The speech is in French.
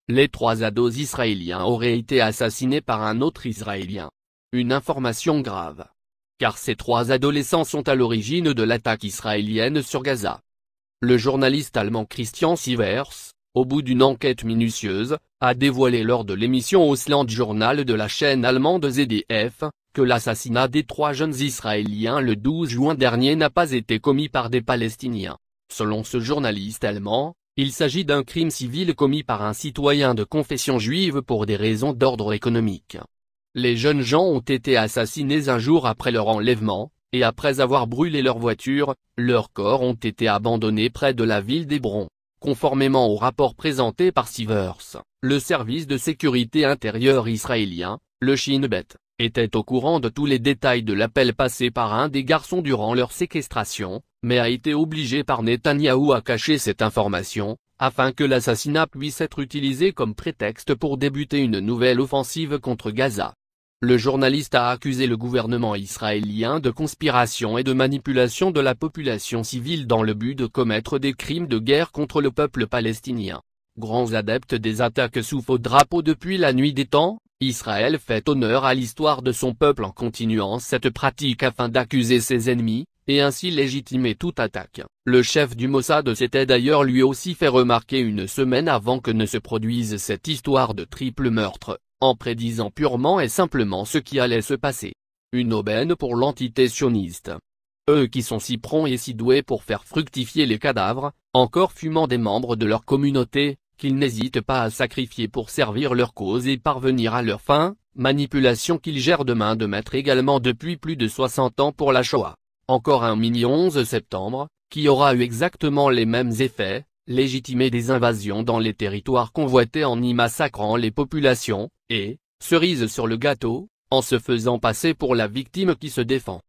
les 3 ados israéliens auraient été assassinés par un autre Israélien. Une information grave. Car ces 3 adolescents sont à l'origine de l'attaque israélienne sur Gaza. Le journaliste allemand Christian Sievers, au bout d'une enquête minutieuse, a dévoilé lors de l'émission Ausland Journal de la chaîne allemande ZDF, que l'assassinat des 3 jeunes Israéliens le 12 juin dernier n'a pas été commis par des Palestiniens. Selon ce journaliste allemand, il s'agit d'un crime civil commis par un citoyen de confession juive pour des raisons d'ordre économique. Les jeunes gens ont été assassinés un jour après leur enlèvement, et après avoir brûlé leur voiture, leurs corps ont été abandonnés près de la ville d'Hébron. Conformément au rapport présenté par Sievers, le service de sécurité intérieure israélien, le Shin Bet, était au courant de tous les détails de l'appel passé par un des garçons durant leur séquestration, mais a été obligé par Netanyahou à cacher cette information, afin que l'assassinat puisse être utilisé comme prétexte pour débuter une nouvelle offensive contre Gaza. Le journaliste a accusé le gouvernement israélien de conspiration et de manipulation de la population civile dans le but de commettre des crimes de guerre contre le peuple palestinien. Grands adeptes des attaques sous faux drapeau depuis la nuit des temps, Israël fait honneur à l'histoire de son peuple en continuant cette pratique afin d'accuser ses ennemis, et ainsi légitimer toute attaque. Le chef du Mossad s'était d'ailleurs lui aussi fait remarquer une semaine avant que ne se produise cette histoire de triple meurtre, en prédisant purement et simplement ce qui allait se passer. Une aubaine pour l'entité sioniste. Eux qui sont si prompts et si doués pour faire fructifier les cadavres, encore fumant des membres de leur communauté, qu'ils n'hésitent pas à sacrifier pour servir leur cause et parvenir à leur fin, manipulation qu'ils gèrent de main de maître également depuis plus de 60 ans pour la Shoah. Encore un mini 11 septembre, qui aura eu exactement les mêmes effets, légitimer des invasions dans les territoires convoités en y massacrant les populations, et, cerise sur le gâteau, en se faisant passer pour la victime qui se défend.